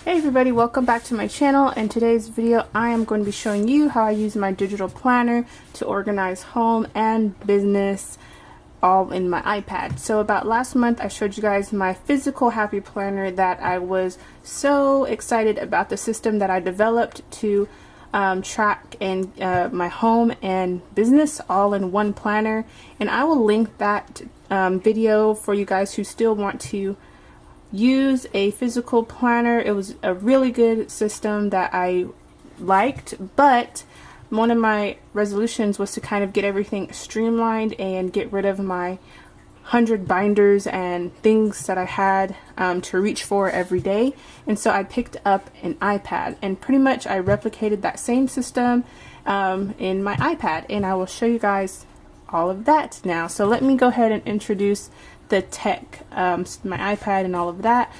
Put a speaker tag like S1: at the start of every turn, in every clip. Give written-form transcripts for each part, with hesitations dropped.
S1: Hey everybody, welcome back to my channel. In today's video I am going to be showing you how I use my digital planner to organize home and business all in my iPad. So about last month I showed you guys my physical happy planner that I was so excited about, the system that I developed to track and my home and business all in one planner, and I will link that video for you guys who still want to use a physical planner. It was a really good system that I liked, but one of my resolutions was to kind of get everything streamlined and get rid of my 100 binders and things that I had to reach for every day. And so I picked up an iPad, and pretty much I replicated that same system in my iPad, and I will show you guys all of that now. So let me go ahead and introduce the tech, my iPad and all of that.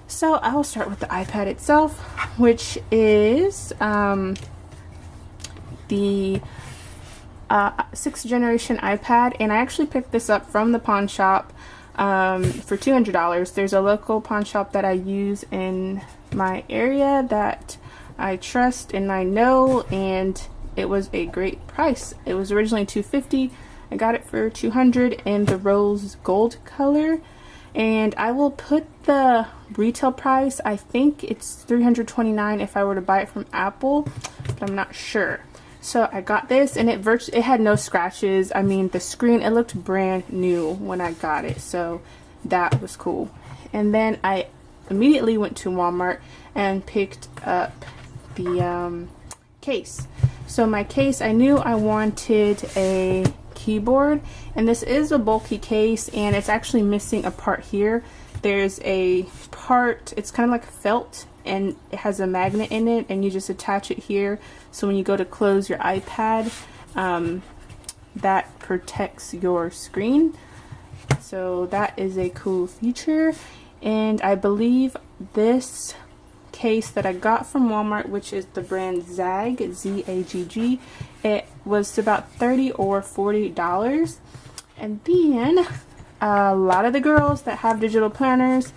S1: So I will start with the iPad itself, which is the 6th generation iPad, and I actually picked this up from the pawn shop for $200. There's a local pawn shop that I use in my area that I trust and I know, and it was a great price. It was originally $250. I got it for $200 in the rose gold color, and I will put the retail price. I think it's $329 if I were to buy it from Apple, but I'm not sure. So I got this, and it had no scratches. I mean, the screen, it looked brand new when I got it, so that was cool. And then I immediately went to Walmart and picked up the case. So my case, I knew I wanted a keyboard, and this is a bulky case, and it's actually missing a part here. There's a part, it's kind of like felt, and it has a magnet in it, and you just attach it here, so when you go to close your iPad, that protects your screen. So that is a cool feature. And I believe this case that I got from Walmart, which is the brand Zagg, Z-A-G-G, it was about $30 or $40. And then a lot of the girls that have digital planners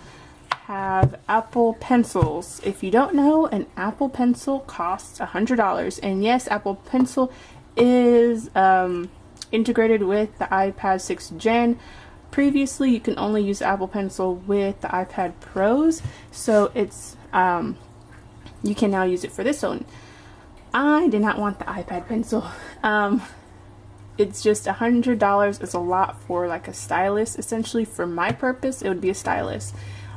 S1: have Apple Pencils. If you don't know, an Apple Pencil costs $100, and yes, Apple Pencil is integrated with the iPad 6th Gen. Previously you can only use Apple Pencil with the iPad Pros, so it's you can now use it for this one. I did not want the iPad Pencil. It's just $100 is a lot for like a stylus. Essentially, for my purpose, it would be a stylus.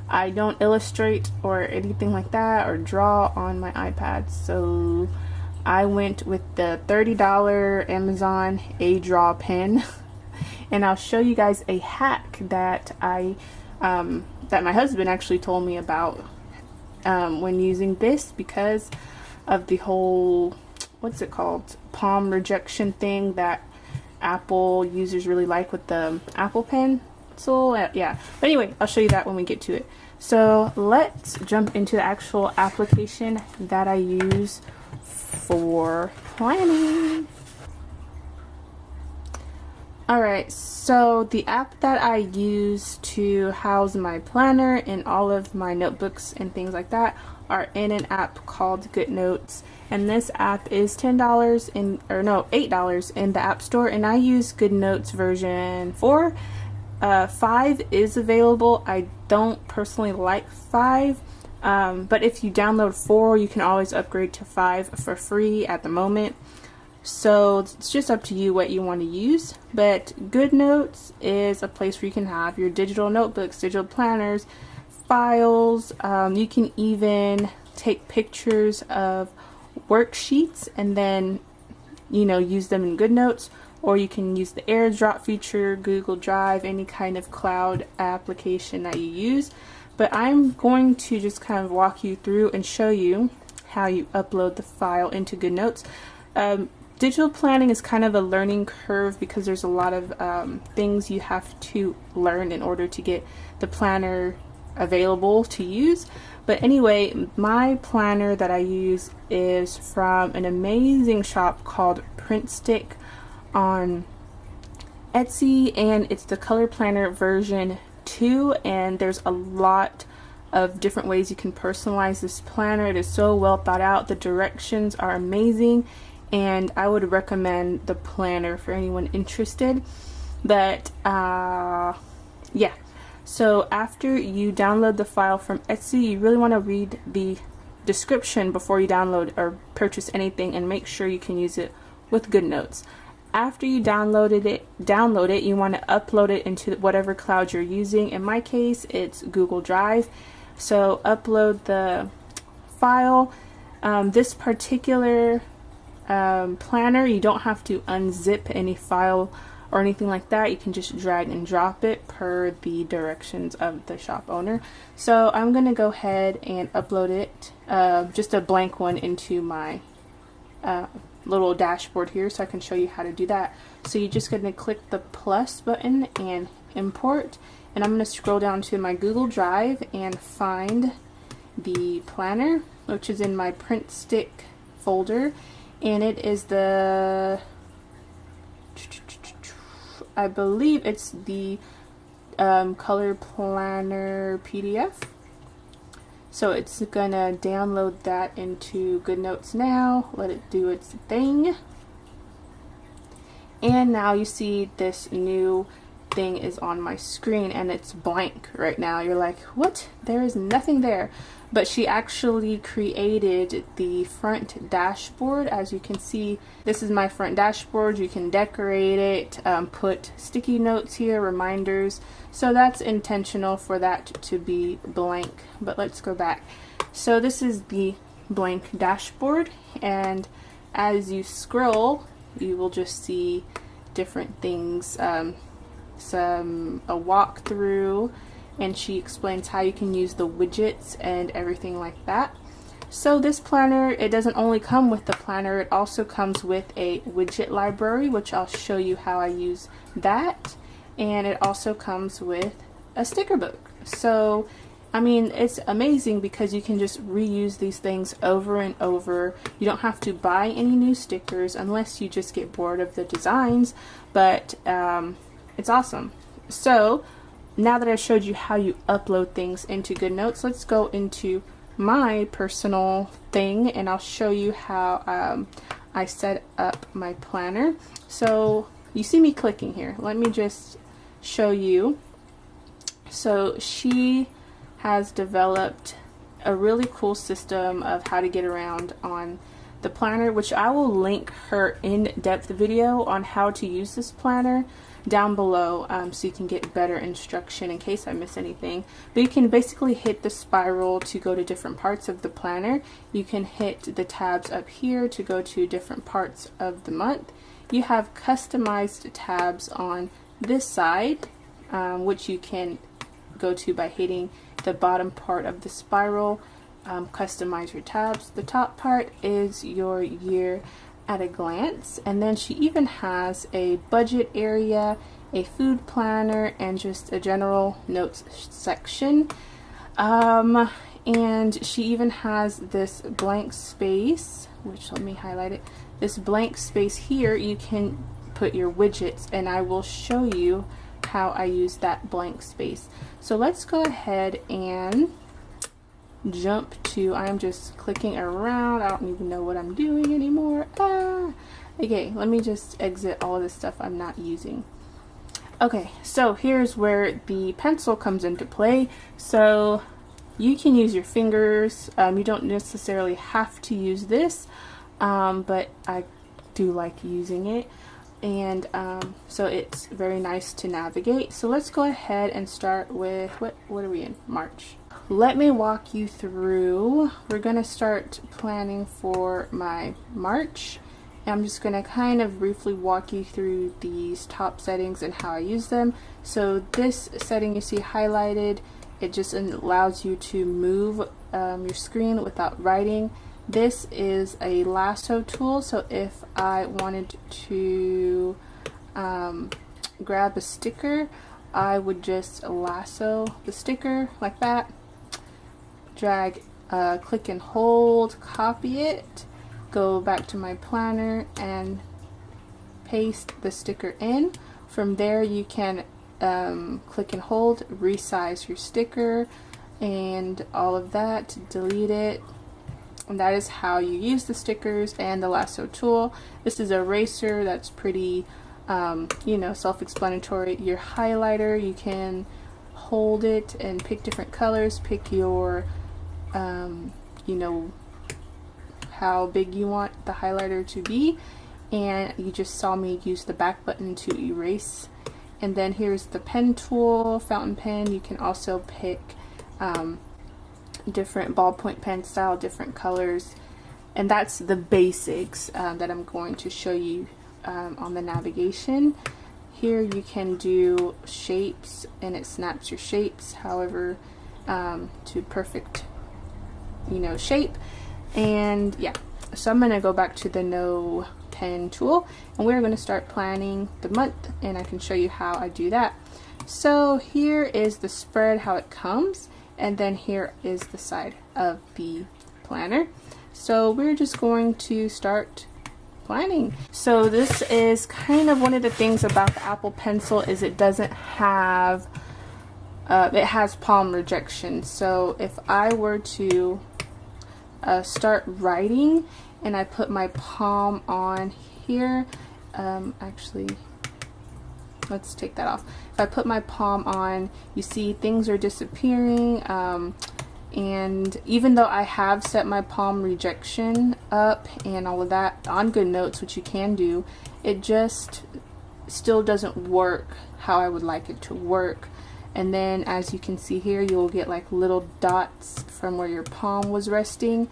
S1: I don't illustrate or anything like that or draw on my iPad, so I went with the $30 Amazon A-Draw pen. And I'll show you guys a hack that that my husband actually told me about when using this, because of the whole, what's it called, palm rejection thing that Apple users really like with the Apple Pencil. Yeah, but anyway, I'll show you that when we get to it. So let's jump into the actual application that I use for planning. Alright, so the app that I use to house my planner and all of my notebooks and things like that are in an app called Goodnotes, and this app is $8 in the App Store, and I use Goodnotes version 4. 5 is available. I don't personally like 5, but if you download 4, you can always upgrade to 5 for free at the moment. So it's just up to you what you want to use, but Goodnotes is a place where you can have your digital notebooks, digital planners, files. You can even take pictures of worksheets and then, you know, use them in Goodnotes, or you can use the AirDrop feature, Google Drive, any kind of cloud application that you use. But I'm going to just kind of walk you through and show you how you upload the file into Goodnotes. Digital planning is kind of a learning curve because there's a lot of things you have to learn in order to get the planner available to use. But anyway, my planner that I use is from an amazing shop called PrintStick on Etsy, and it's the color planner version 2, and there's a lot of different ways you can personalize this planner. It is so well thought out. The directions are amazing, and I would recommend the planner for anyone interested. But yeah, so after you download the file from Etsy, you really want to read the description before you download or purchase anything, and make sure you can use it with Goodnotes. After you download it, you want to upload it into whatever cloud you're using. In my case, it's Google Drive. So upload the file. This particular planner, you don't have to unzip any file or anything like that. You can just drag and drop it per the directions of the shop owner. So I'm going to go ahead and upload it, just a blank one, into my little dashboard here so I can show you how to do that. So you're just going to click the plus button and import, and I'm going to scroll down to my Google Drive and find the planner, which is in my PrintStick folder, and it is the, I believe it's the color planner PDF. So it's gonna download that into Goodnotes now, let it do its thing. And now you see this new thing is on my screen, and it's blank right now. You're like, what? There is nothing there. But she actually created the front dashboard. As you can see, this is my front dashboard. You can decorate it, put sticky notes here, reminders. So that's intentional for that to be blank. But let's go back. So this is the blank dashboard, and as you scroll, you will just see different things, a walkthrough, and she explains how you can use the widgets and everything like that. So this planner, it doesn't only come with the planner, it also comes with a widget library, which I'll show you how I use that, and it also comes with a sticker book. So I mean, it's amazing because you can just reuse these things over and over. You don't have to buy any new stickers unless you just get bored of the designs, but it's awesome. So now that I showed you how you upload things into Goodnotes, let's go into my personal thing, and I'll show you how I set up my planner. So you see me clicking here. Let me just show you. So she has developed a really cool system of how to get around on the planner, which I will link her in-depth video on how to use this planner down below, so you can get better instruction in case I miss anything. But you can basically hit the spiral to go to different parts of the planner. You can hit the tabs up here to go to different parts of the month. You have customized tabs on this side, which you can go to by hitting the bottom part of the spiral. Customize your tabs. The top part is your year at a glance, and then she even has a budget area, a food planner, and just a general notes section. And she even has this blank space, which, let me highlight it, this blank space here you can put your widgets, and I will show you how I use that blank space. So let's go ahead and jump to, I'm just clicking around, I don't even know what I'm doing anymore. Okay, let me just exit all of this stuff I'm not using. Okay, so here's where the pencil comes into play. So you can use your fingers, you don't necessarily have to use this, but I do like using it. And so it's very nice to navigate. So let's go ahead and start with, what are we in? March. Let me walk you through. We're gonna start planning for my March. I'm just gonna kind of briefly walk you through these top settings and how I use them. So this setting you see highlighted, it just allows you to move your screen without writing. This is a lasso tool, so if I wanted to grab a sticker, I would just lasso the sticker like that, drag, click and hold, copy it, go back to my planner and paste the sticker in. From there you can click and hold, resize your sticker, and all of that, delete it. And that is how you use the stickers and the lasso tool. This is an eraser that's pretty you know, self-explanatory. Your highlighter, you can hold it and pick different colors, pick your you know, how big you want the highlighter to be, and you just saw me use the back button to erase. And then here's the pen tool, fountain pen. You can also pick different ballpoint pen style, different colors, and that's the basics that I'm going to show you on the navigation. Here you can do shapes, and it snaps your shapes however to perfect, you know, shape. And yeah, so I'm going to go back to the no pen tool, and we're going to start planning the month, and I can show you how I do that. So here is the spread, how it comes, and then here is the side of the planner. So we're just going to start planning. So this is kind of one of the things about the Apple Pencil is it doesn't have it has palm rejection. So if I were to start writing and I put my palm on here, actually let's take that off. If I put my palm on, you see things are disappearing, and even though I have set my palm rejection up and all of that on Goodnotes, which you can do, it just still doesn't work how I would like it to work. And then as you can see here, you'll get like little dots from where your palm was resting.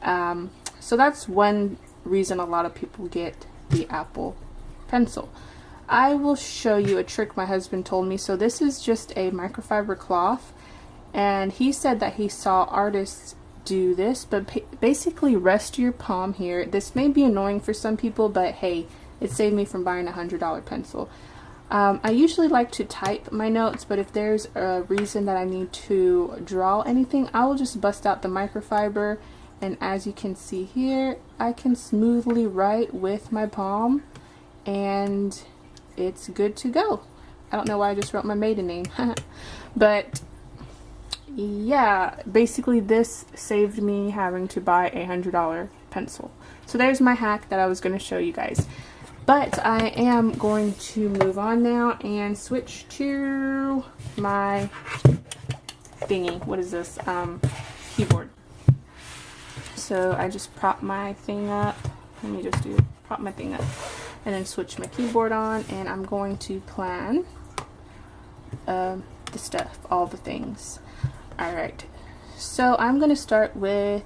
S1: So that's one reason a lot of people get the Apple Pencil. I will show you a trick my husband told me. So this is just a microfiber cloth, and he said that he saw artists do this, but basically rest your palm here. This may be annoying for some people, but hey, it saved me from buying a $100 pencil. I usually like to type my notes, but if there's a reason that I need to draw anything, I will just bust out the microfiber, and as you can see here, I can smoothly write with my palm, and it's good to go. I don't know why I just wrote my maiden name, but yeah, basically this saved me having to buy a $100 pencil. So there's my hack that I was going to show you guys. But I am going to move on now and switch to my thingy. What is this? Keyboard. So I just prop my thing up. Let me just prop my thing up and then switch my keyboard on, and I'm going to plan the stuff, all the things. Alright, so I'm going to start with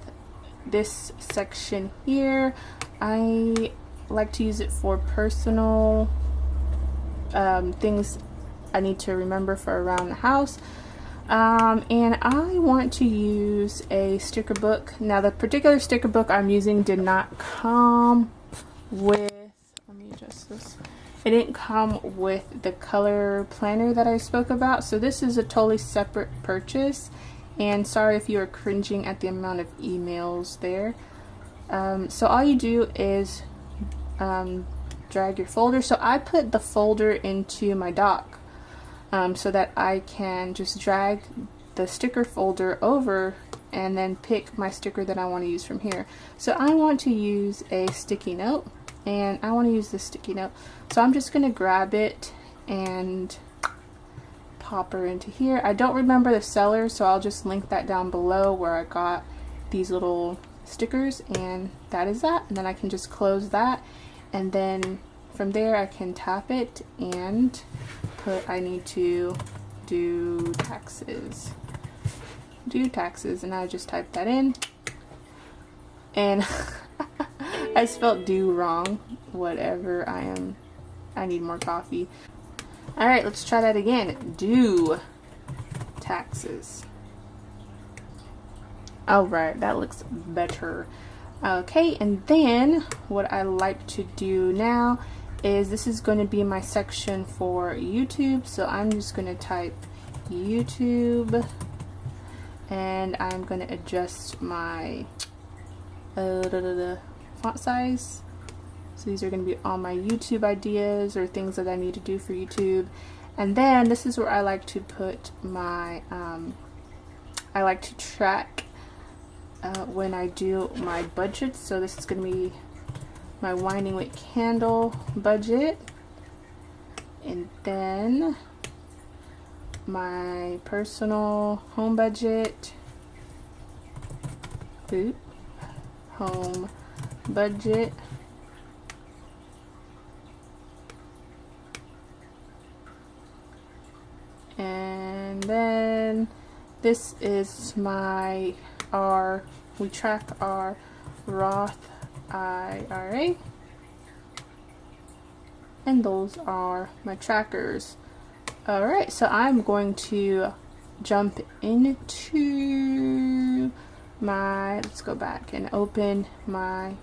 S1: this section here. I like to use it for personal things I need to remember for around the house. And I want to use a sticker book. Now the particular sticker book I'm using did not come with, let me adjust this. It didn't come with the color planner that I spoke about. So this is a totally separate purchase. And sorry if you are cringing at the amount of emails there. So all you do is drag your folder. So I put the folder into my dock so that I can just drag the sticker folder over and then pick my sticker that I want to use from here. So I want to use a sticky note, and I want to use this sticky note. So I'm just going to grab it and pop her into here. I don't remember the seller, so I'll just link that down below where I got these little stickers, and that is that. And then I can just close that, and then from there I can tap it and put, I need to do taxes, and I just type that in, and I spelled do wrong, whatever. I need more coffee. Alright, let's try that again. Do taxes. Alright, that looks better. Okay, and then what I like to do now is, this is going to be my section for YouTube, so I'm just going to type YouTube, and I'm going to adjust my font size. So these are going to be all my YouTube ideas or things that I need to do for YouTube. And then this is where I like to put my I like to track when I do my budgets. So this is going to be my winding wick candle budget, and then my personal home budget, home budget, and then this is my we track our Roth IRA, and those are my trackers. Alright, so I'm going to jump into my, let's go back and open my,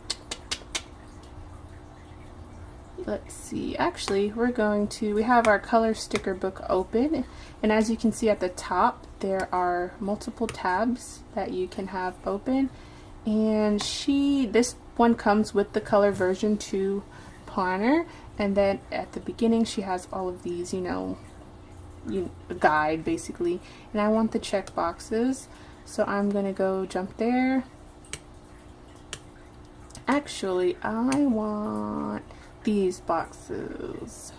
S1: let's see, actually we have our color sticker book open, and as you can see at the top there are multiple tabs that you can have open, and this one comes with the color version 2 planner, and then at the beginning she has all of these, a guide basically, and I want the check boxes, so I'm gonna go jump there. Actually, I want these boxes,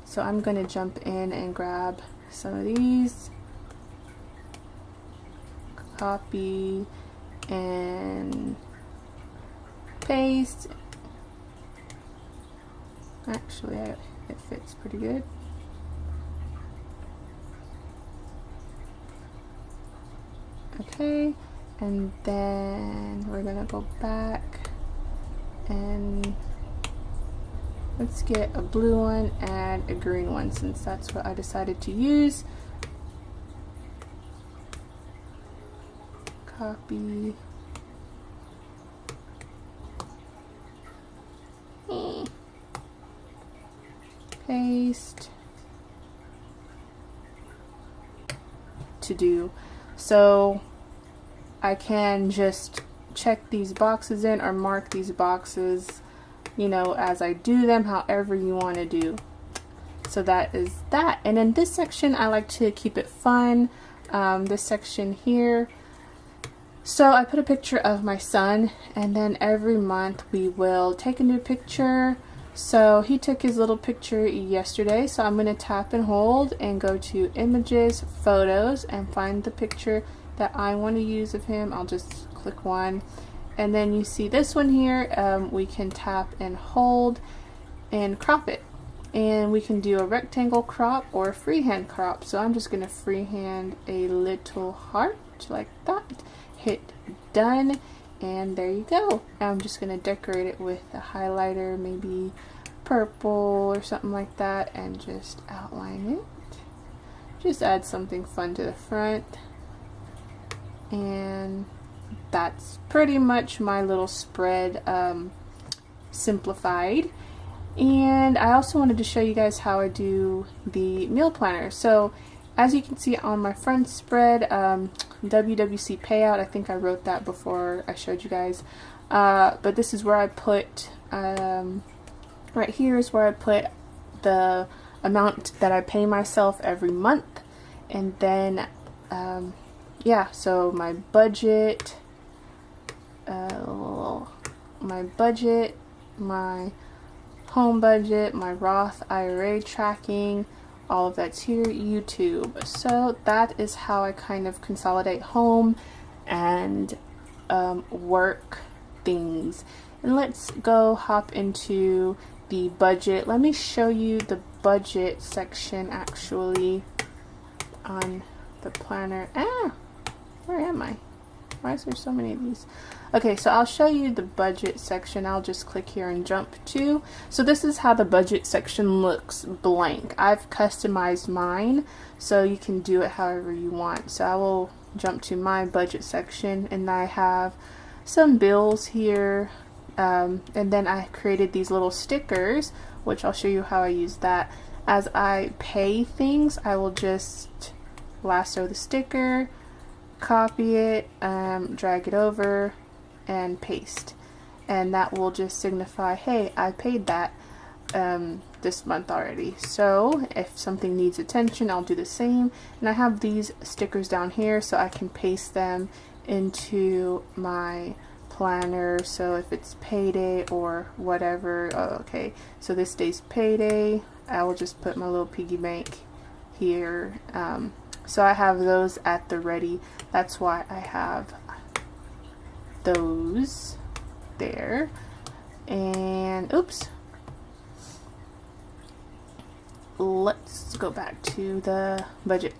S1: so I'm gonna jump in and grab some of these, copy and paste. Actually, it fits pretty good. Okay, and then we're gonna go back and let's get a blue one and a green one, since that's what I decided to use. Copy. Paste. To do. So I can just check these boxes in or mark these boxes, as I do them, however you want to do. So that is that. And in this section, I like to keep it fun. This section here. So I put a picture of my son, and then every month we will take a new picture. So he took his little picture yesterday, so I'm going to tap and hold and go to images, photos, and find the picture that I want to use of him. I'll just click one, and then you see this one here. We can tap and hold and crop it, and we can do a rectangle crop or a freehand crop. So I'm just going to freehand a little heart like that, hit done, and there you go. I'm just going to decorate it with a highlighter, maybe purple or something like that, and just outline it. Just add something fun to the front. And that's pretty much my little spread simplified. And I also wanted to show you guys how I do the meal planner. So as you can see on my front spread, WWC payout, I think I wrote that before I showed you guys, but this is where I put, right here is where I put the amount that I pay myself every month, and then yeah, so my budget, my home budget, my Roth IRA tracking, all of that's here, YouTube. So that is how I kind of consolidate home and work things. And let's go hop into the budget. Let me show you the budget section actually on the planner. Where am I? Why is there so many of these? Okay, so I'll show you the budget section. I'll just click here and jump to. So this is how the budget section looks blank. I've customized mine, so you can do it however you want. So I will jump to my budget section, and I have some bills here, and then I created these little stickers, which I'll show you how I use that. As I pay things, I will just lasso the sticker, copy it, drag it over, and paste, and that will just signify, hey, I paid that. this month already. So if something needs attention, I'll do the same. And I have these stickers down here so I can paste them into my planner. So if it's payday or whatever, oh, okay, so this day's payday, I will just put my little piggy bank here. So I have those at the ready. That's why I have those there. And oops, let's go back to the budget.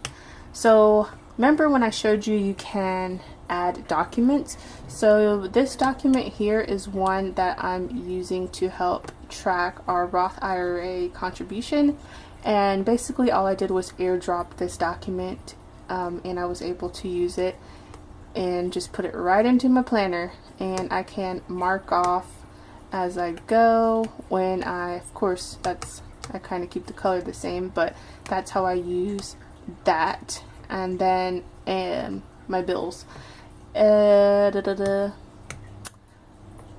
S1: So remember when I showed you you can add documents? So this document here is one that I'm using to help track our Roth IRA contribution, and basically all I did was airdrop this document, and I was able to use it and just put it right into my planner, and I can mark off as I go when of course I kind of keep the color the same, but that's how I use that. And then my bills,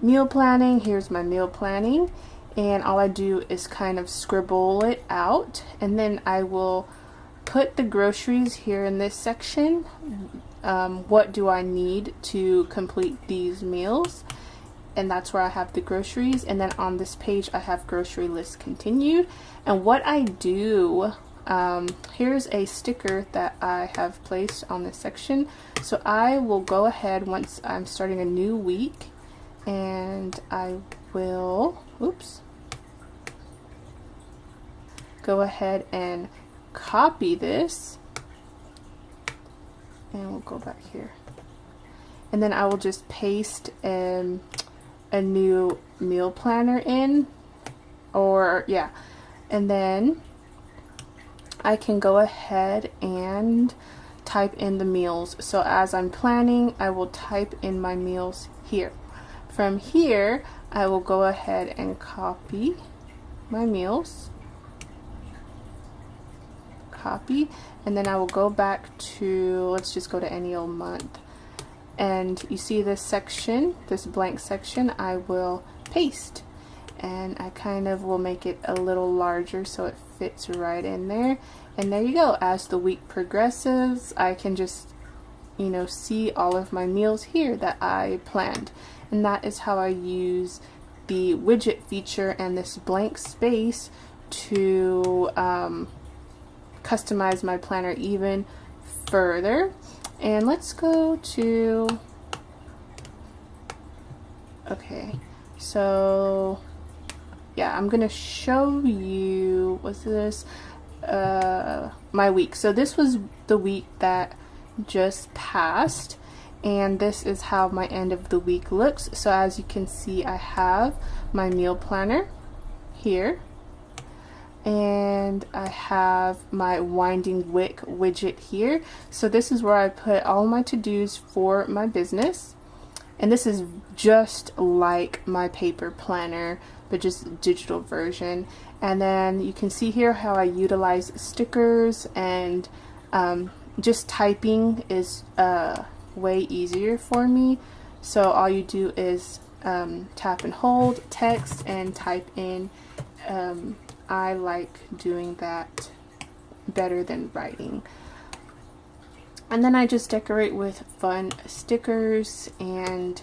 S1: meal planning, here's my meal planning, and all I do is kind of scribble it out, and then I will put the groceries here in this section. What do I need to complete these meals? And that's where I have the groceries. And then on this page I have grocery list continued. And what I do, here's a sticker that I have placed on this section. So I will go ahead once I'm starting a new week, and I will, oops, go ahead and copy this, and we'll go back here, and then I will just paste a new meal planner in, or yeah, and then I can go ahead and type in the meals. So as I'm planning, I will type in my meals here. From here I will go ahead and copy my meals, copy, and then I will go back to, let's just go to any old month. And you see this section, this blank section, I will paste, and I kind of will make it a little larger so it fits right in there. And there you go. As the week progresses, I can just, you know, see all of my meals here that I planned. And that is how I use the widget feature and this blank space to customize my planner even further. And let's go to, okay, so yeah, I'm gonna show you, what's this, my week. So this was the week that just passed, and this is how my end of the week looks. So as you can see, I have my meal planner here, and I have my winding wick widget here. So this is where I put all my to-dos for my business, and this is just like my paper planner but just digital version. And then you can see here how I utilize stickers, and just typing is way easier for me. So all you do is tap and hold text and type in. I like doing that better than writing. And then I just decorate with fun stickers, and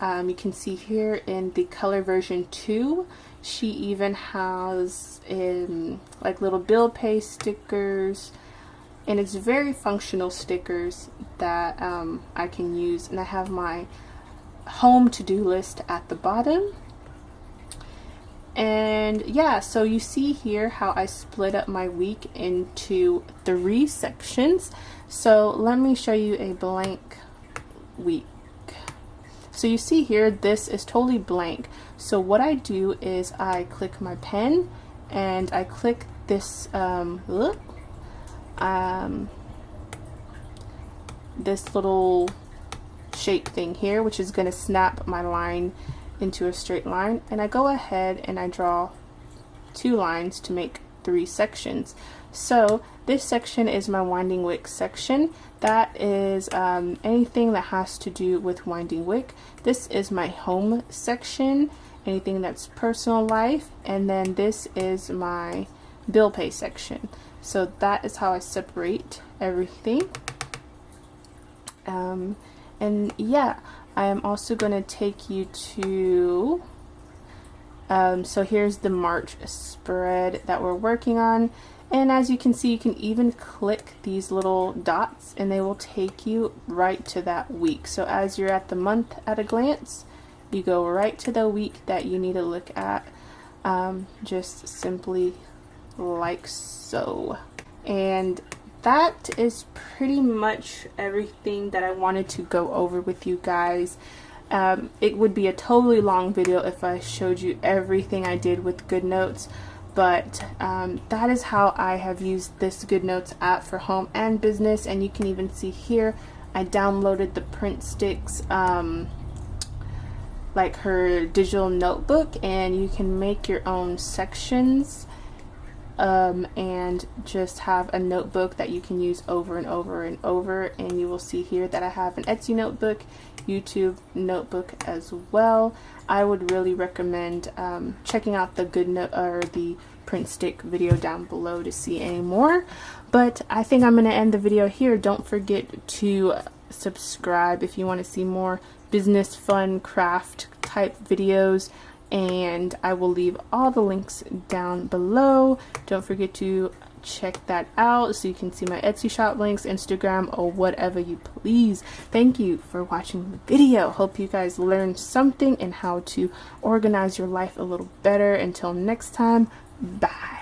S1: you can see here in the color version 2, she even has like little bill pay stickers, and it's very functional stickers that I can use. And I have my home to-do list at the bottom. And yeah, so you see here how I split up my week into 3 sections. So let me show you a blank week. So you see here, this is totally blank. So what I do is I click my pen and I click this this little shape thing here, which is going to snap my line into a straight line, and I go ahead and I draw 2 lines to make 3 sections. So This section is my winding wick section. That is anything that has to do with winding wick. This is my home section, anything that's personal life, and then this is my bill pay section. So that is how I separate everything. And yeah, I am also going to take you to so here's the March spread that we're working on, and as you can see, you can even click these little dots and they will take you right to that week. So as you're at the month at a glance, you go right to the week that you need to look at, just simply like so. And that is pretty much everything that I wanted to go over with you guys. It would be a totally long video if I showed you everything I did with Goodnotes, but that is how I have used this Goodnotes app for home and business. And you can even see here I downloaded the PrintStick's like her digital notebook, and you can make your own sections and just have a notebook that you can use over and over and over. And you will see here that I have an Etsy notebook, YouTube notebook as well. I would really recommend checking out the Goodnote or the PrintStick video down below to see any more. But I think I'm going to end the video here. Don't forget to subscribe if you want to see more business fun craft type videos, and I will leave all the links down below. Don't forget to check that out so you can see my Etsy shop links, Instagram, or whatever you please. Thank you for watching the video. Hope you guys learned something and how to organize your life a little better. Until next time, bye.